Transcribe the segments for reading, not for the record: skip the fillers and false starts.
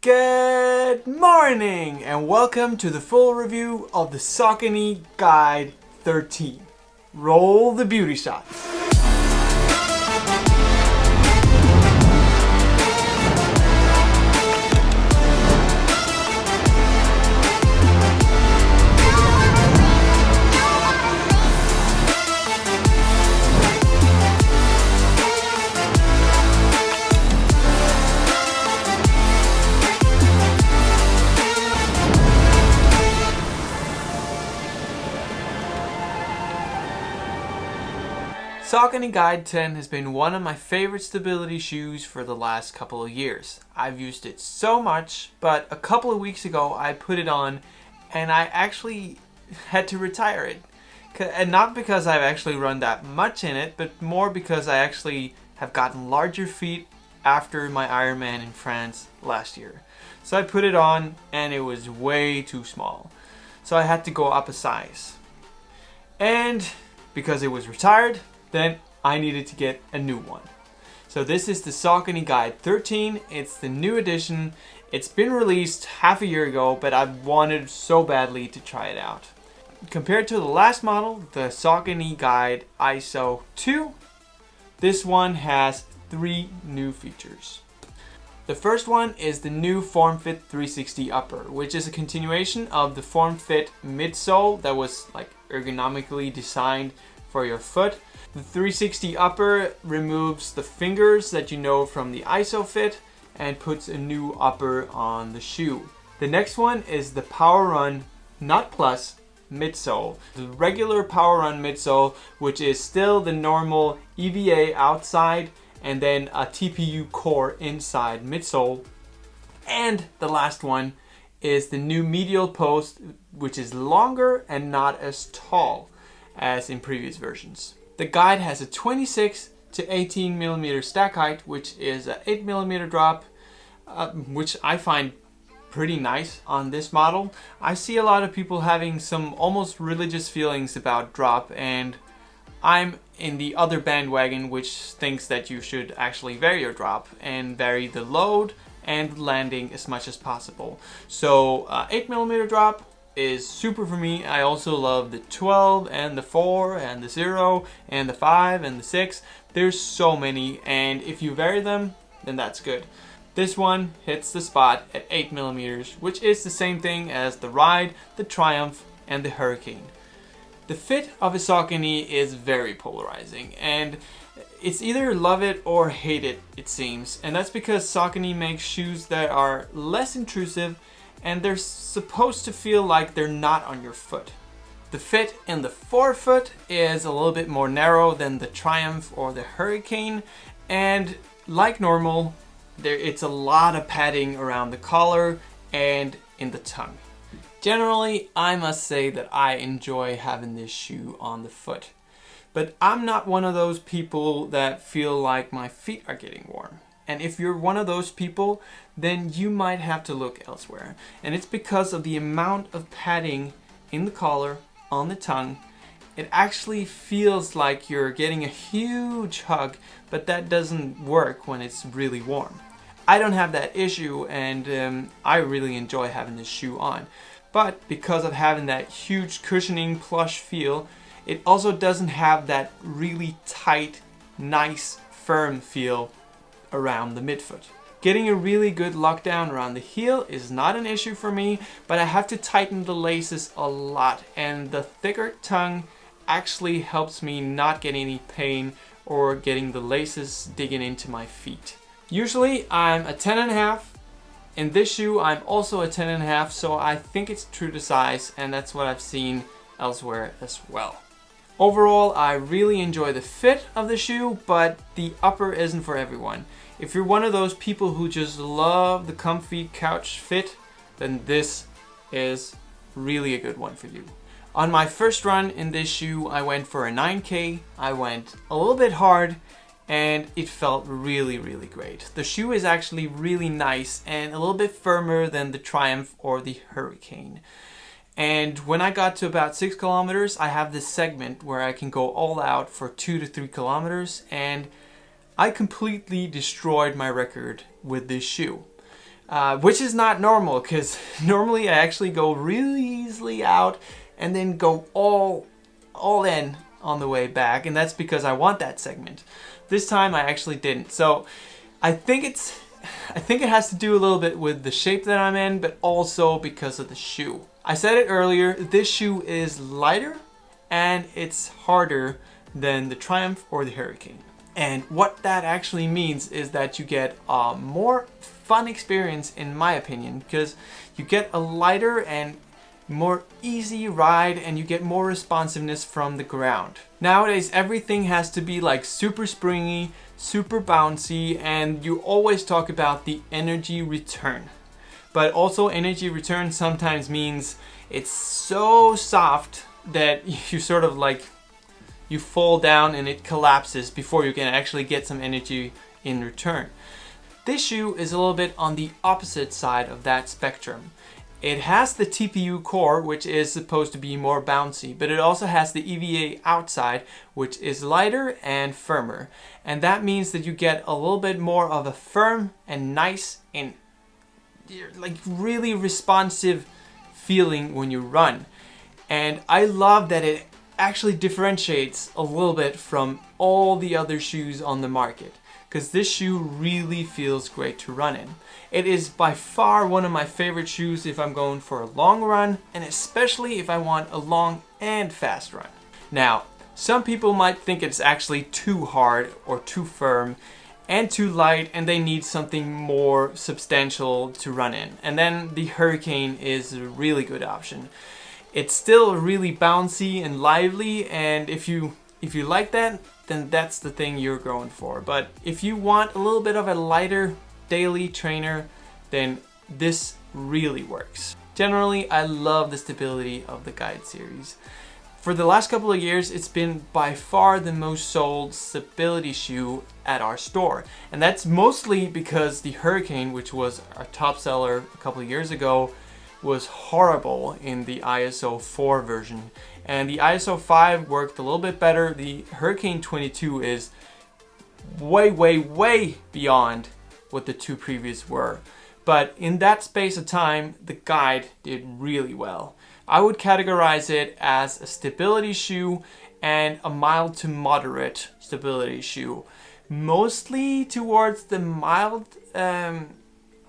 Good morning and welcome to the full review of the Saucony Guide 13. Roll the beauty shots. Saucony Guide 10 has been one of my favorite stability shoes for the last couple of years. I've used it so much, but a couple of weeks ago I put it on and I actually had to retire it. And not because I've actually run that much in it, but more because I actually have gotten larger feet after my Ironman in France last year. So I put it on and it was way too small. So I had to go up a size. And because it was retired, then I needed to get a new one. So this is the Saucony Guide 13. It's the new edition. It's been released half a year ago, but I wanted so badly to try it out. Compared to the last model, the Saucony Guide ISO 2, this one has 3 new features. The first one is the new Formfit 360 upper, which is a continuation of the Formfit midsole that was like ergonomically designed for your foot. The 360 upper removes the fingers that you know from the ISOFIT and puts a new upper on the shoe. The next one is the PWRRUN Not Plus midsole. The regular PWRRUN midsole, which is still the normal EVA outside and then a TPU core inside midsole. And the last one is the new medial post, which is longer and not as tall as in previous versions. The guide has a 26 to 18 millimeter stack height, which is an 8 millimeter drop, which I find pretty nice on this model. I see a lot of people having some almost religious feelings about drop, and I'm in the other bandwagon which thinks that you should actually vary your drop and vary the load and landing as much as possible. So 8 millimeter drop is super for me. I also love the 12 and the 4 and the 0 and the 5 and the 6. There's so many, and if you vary them, then that's good. This one hits the spot at 8 millimeters, which is the same thing as the Ride, the Triumph, and the Hurricane. The fit of a Saucony is very polarizing, and it's either love it or hate it, it seems. And that's because Saucony makes shoes that are less intrusive and they're supposed to feel like they're not on your foot. The fit in the forefoot is a little bit more narrow than the Triumph or the Hurricane, and like normal, it's a lot of padding around the collar and in the tongue. Generally, I must say that I enjoy having this shoe on the foot, but I'm not one of those people that feel like my feet are getting warm. And if you're one of those people, then you might have to look elsewhere. And it's because of the amount of padding in the collar, on the tongue. It actually feels like you're getting a huge hug, but that doesn't work when it's really warm. I don't have that issue, and I really enjoy having this shoe on. But because of having that huge cushioning plush feel, it also doesn't have that really tight, nice, firm feel around the midfoot. Getting a really good lockdown around the heel is not an issue for me, but I have to tighten the laces a lot, and the thicker tongue actually helps me not get any pain or getting the laces digging into my feet. Usually I'm a 10.5. In this shoe I'm also a 10.5, so I think it's true to size, and that's what I've seen elsewhere as well. Overall, I really enjoy the fit of the shoe, but the upper isn't for everyone. If you're one of those people who just love the comfy couch fit, then this is really a good one for you. On my first run in this shoe, I went for a 9K. I went a little bit hard, and it felt really, really great. The shoe is actually really nice and a little bit firmer than the Triumph or the Hurricane. And when I got to about 6 kilometers, I have this segment where I can go all out for 2 to 3 kilometers, and I completely destroyed my record with this shoe. which is not normal because normally I actually go really easily out and then go all in on the way back, and that's because I want that segment. This time I actually didn't. So I think it has to do a little bit with the shape that I'm in, but also because of the shoe. I said it earlier, this shoe is lighter and it's harder than the Triumph or the Hurricane. And what that actually means is that you get a more fun experience, in my opinion, because you get a lighter and more easy ride and you get more responsiveness from the ground. Nowadays everything has to be like super springy, super bouncy, and you always talk about the energy return. But also energy return sometimes means it's so soft that you sort of like, you fall down and it collapses before you can actually get some energy in return. This shoe is a little bit on the opposite side of that spectrum. It has the TPU core, which is supposed to be more bouncy, but it also has the EVA outside, which is lighter and firmer. And that means that you get a little bit more of a firm and nice and like really responsive feeling when you run. And I love that it actually differentiates a little bit from all the other shoes on the market, because this shoe really feels great to run in. It is by far one of my favorite shoes if I'm going for a long run, and especially if I want a long and fast run. Now, some people might think it's actually too hard or too firm and too light, and they need something more substantial to run in. And then the Hurricane is a really good option. It's still really bouncy and lively, and if you like that, then that's the thing you're going for. But if you want a little bit of a lighter daily trainer, then this really works. Generally, I love the stability of the Guide series. For the last couple of years, it's been by far the most sold stability shoe at our store. And that's mostly because the Hurricane, which was our top seller a couple of years ago, was horrible in the ISO 4 version. And the ISO 5 worked a little bit better. The Hurricane 22 is way beyond what the two previous were. But in that space of time, the Guide did really well. I would categorize it as a stability shoe and a mild to moderate stability shoe. Mostly towards the mild,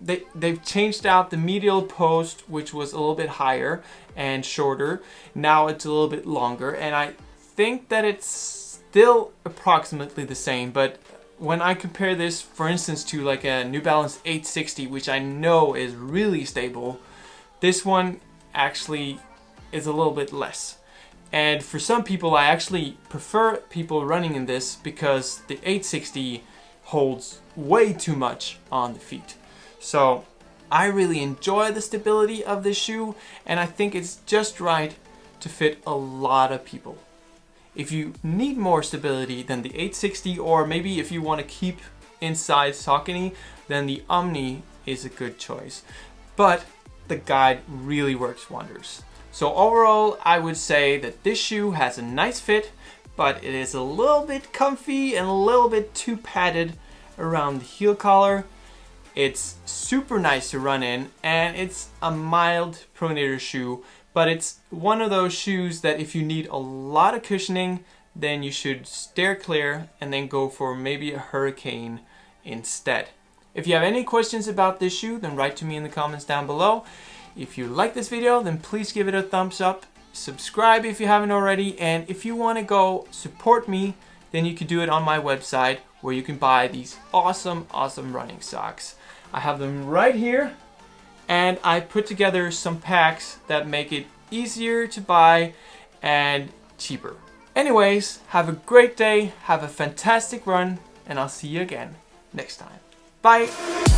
they've changed out the medial post, which was a little bit higher and shorter. Now it's a little bit longer, and I think that it's still approximately the same, but when I compare this, for instance, to like a New Balance 860, which I know is really stable, this one actually is a little bit less. And for some people, I actually prefer people running in this because the 860 holds way too much on the feet. So I really enjoy the stability of this shoe, and I think it's just right to fit a lot of people. If you need more stability than the 860, or maybe if you want to keep inside Saucony, then the Omni is a good choice. But the Guide really works wonders. So overall, I would say that this shoe has a nice fit, but it is a little bit comfy and a little bit too padded around the heel collar. It's super nice to run in, and it's a mild pronator shoe, but it's one of those shoes that if you need a lot of cushioning, then you should steer clear and then go for maybe a Hurricane instead. If you have any questions about this shoe, then write to me in the comments down below. If you like this video, then please give it a thumbs up. Subscribe if you haven't already, and if you want to go support me, then you can do it on my website, where you can buy these awesome running socks. I have them right here, and I put together some packs that make it easier to buy and cheaper. Anyways, have a great day, have a fantastic run, and I'll see you again next time. Bye!